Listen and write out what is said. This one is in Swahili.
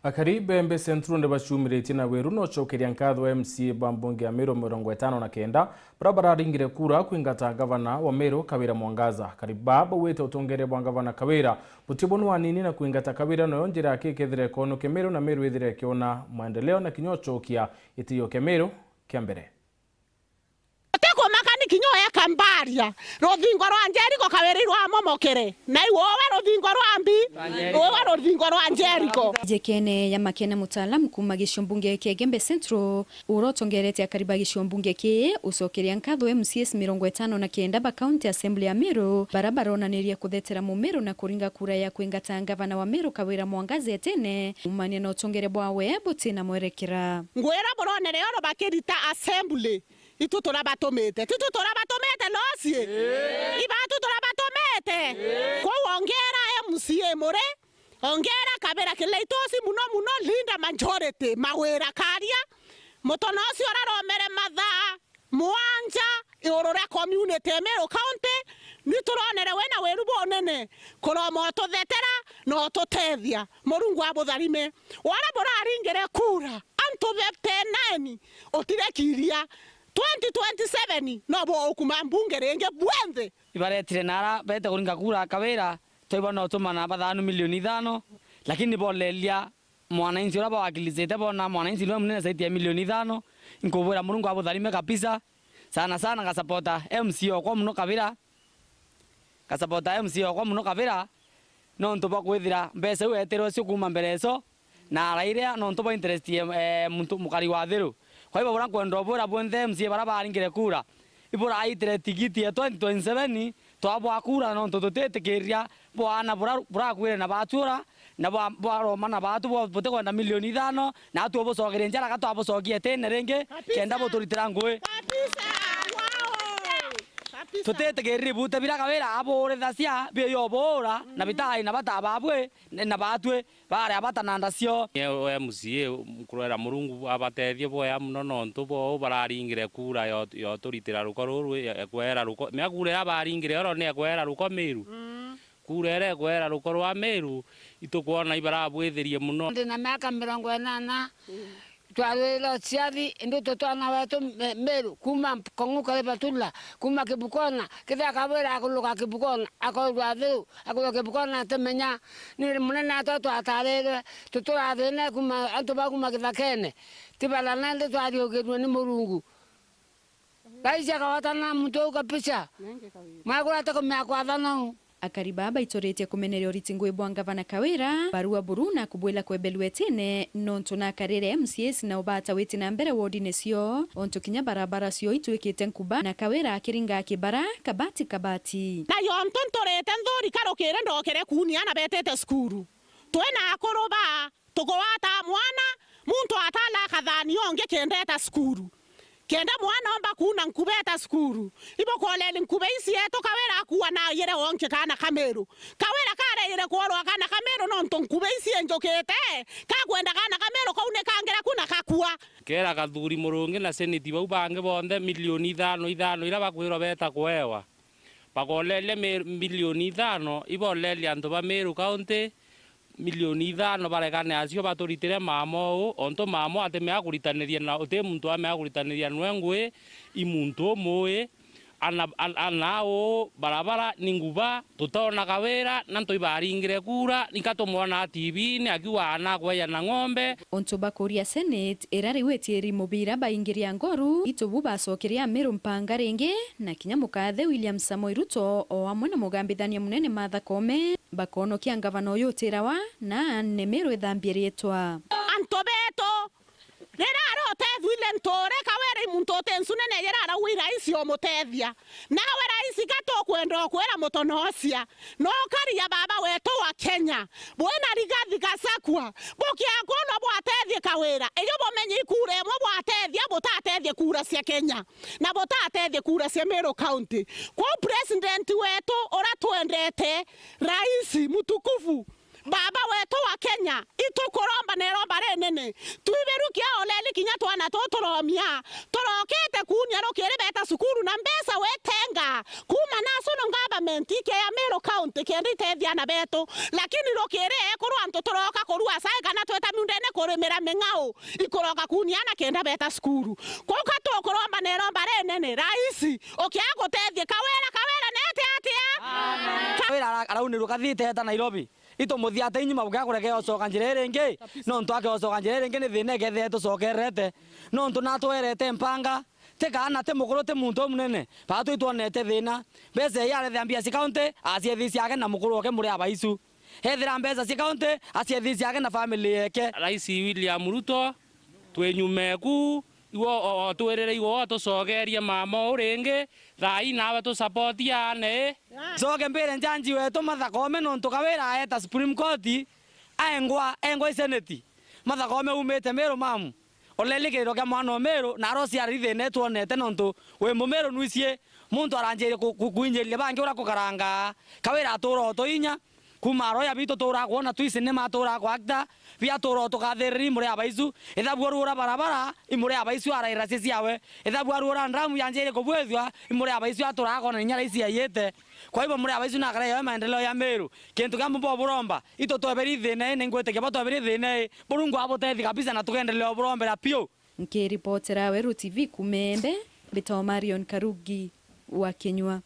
Akaribe Embe Central nde bashumire na weru no chokeria nkatho MCA Bambunge ya Meru 59 barabara ringire kura kwingata gavana wa Meru Kawira Mwangaza. Kariba bawete utongere bwa gavana Kawira butibonu wanini na kwingata Kawira no yonjira akekethire kono ke Meru na Meru ethire kiona maendeleo na kinyochokia itiyo ke Meru kiambere. Kinyoya kambaria ruthingo rwa Jeriko Kawira rwa momokere na iwowe ruthingo rwa mbi wowe ruthingo rwa Jeriko jekene ya makene mutaalamu kuma gishombunge ke Embe Central urotongerete akariba gishombunge ke usokeria nkatho MCS 59 ba county assembly ya Meru barabara onaniria kuthetera mu Meru na kuringa kura ya kwingata gavana wa Meru Kawira Mwangaza etene umane no tongere bwawe butina mwerekera ngwera boronere yoro bakirita assembly itutura batomete losie ibatu tura batomete ko ongera MCA more ongera Kawira kileitosi muno linda majority mawera karia mutonosi oraromere matha mwanja iorora community Meru county nituronere wena weru bonene koromo tuthetera no tutethia murungu abutharime wara boraringire kura antuvete nani otirekiria 2027 no bo kumambunge renge bwenthe ibaretire nara bete kuringa kura Kawira toibona otomana bathanu milioni 5 lakini bolelia mwananchi ora bawakilizete bona mwananchi lwa munene zaidi ya milioni 5 inkobora murungu abutharime kabisa sana gasapota MCA kwa muno Kawira gasapota MCA kwa muno Kawira no ntoba kwithira mbese wetero cio kuma mbereso na araire no ntoba interest muntu mukari wa thiru kwa hivyo bora kwendo bora bwenthe MCA barabara ngire kura ibora aitere tigiti ya 2027 twabwa kura no ntototetekeria bwana bora kwire na batura na bwa mana batu bote kwenda milioni 5 na atu obosogeria njara gato abosogie tene renge kenda boturitira ngwe tutetekeria bute bira Kawira abore thacia bi yobora na bitai na batababwe na batwe bare abatananda cio MCA kurera murungu abatethie boya muno nontu bo bararingire kura yo turitira ruko ruru ekwera ruko meagure abaringire oro ne ekwera ruko Meru kurere ekwera ruko rwa Meru itukwona ibarabwetherie muno ndina miaka 80 twalelo ciathi ndio totwana wetu Meru kuma konguka lebatula kuma kibukona kitha Kawira akuluka kibukona akolwa thiu akuluka kibukona temenya ni munene atoto atarere tuturathine kuma antuba kuma kithakene tibala nende twariogirwe ni murungu baisha kawatana mtu kabisa magura tako meakwathana akariba baitorete kumeneria uritingwe bwa gavana Kawira barua buruna kubwela kwebelwetene nonto na karere MCS na ubata weti na mbere wodine cio onto kinya barabara cio itwekete nkuba na Kawira akiringa akibara kabati na yonto ntorete nthuri karukire ndokere kunia na betete skuru twena akoroba tugowata mwana muntu atala kathani onge kendeta skuru kenda mwana omba kuna nkubeta skuru ibo kolele nkube isi yeto Kawira kuwa na yere onke kana Kameru Kawira kare yere kuwa kana Kameru nonto nkube isi enjokete kagwenda kana Kameru kaune kangera kuna kakua kera kathuri murungi na seneti bau bange bonde milioni 5 ira bakwiro beta kwewa bakolele milioni 5 ibolele antu ba Meru county milioni 5 barekane acio baturitire mamo onto mamo ateme akuritaniria na ote muntu ame akuritaniria nwengwe imuntu moe anao barabara ninguba tutona Kawira nanto ibaringire kura nikatomwana TV ni akiwa anagwaya na ng'ombe onto bakoria senate erari wetieri mubira baingiria ngoru itubu basokeria Meru mpanga renge na kinya mukathe William Samoei Ruto o amwe na mugambithania munene Martha Koome bakono kia gavana uyu tirawa na ne Meru ethambie rietwa antobeto neraro tethwile ntore Kawira muntu tensunene yerara wira isi omutethia nawe raisi gato kwenda kwera mutonosia no karia baba wetu wa Kenya bwena Rigathi Gachagua bokia kono bwatethie Kawira eyo bomenyi kura emwe bwatethia botatethie kura cia Kenya na botatethie kura cia Meru county kwa president wetu ora twendete raisi mutukufu baba wetu wa Kenya itukuromba neromba renene twiberukia oleli kinya twana totoromia torokete kunya rokere beta sukuru na mbesa wetenga kuma national government ke ya Meru county kendi tethia na beto lakini rokere ekuru anto toroka korua sai kana tweta munde kurimira ming'au ikoroka kuniana kenda beta skuru kuka tukuromba neromba renene raisi ukia gutethie kawera nete atia kawera araunirwo kathite heta Nairobi ito muthiate inyuma buga kurege osoka njire ringi no ntwake osoka njire ringi ni thine gethe tucokerete no ntuna twerete mpanga tekana te mukuru te muntu munene patu itwonete thina mbese yare thambia ci county aciethisi yake na mukuru wake muri abaisu hethira mbesa ci county aciethisi yake na family yake Rais William Ruto twenyumeku iwo twerere iwo tucogerie mama uringi thai nawe tu support yane soke mbere njanji wetu mathakome no ntukawira eta Supreme Court engwa seneti mathakome umete mero mamu olelikiro kya mwana mero na rosi arithene tuonete nontu we mumero nuicie muntu aranjire kuinyeria bangi ura kukaranga kawira aturo toinya kumaro ya bito tura kuona tuisi ne matura kwakta bia turo tukathiriri muri abaisu ethabu rura barabara imuri abaisu araira cici yawe ethabu rura ndamu yanjire kubwethwa imuri abaisu atura kona nyara isi yete kwa hivyo muri abaisu na kare ya maendeleo ya Meru kintu kama mbo buromba ito tweberi thine ne ngwete kya tweberi thine burungu abotethi kabisa na tugendelea burombera pio nkiripotera Weru TV Kumembe Bito Marion Karugi wa Kenywa.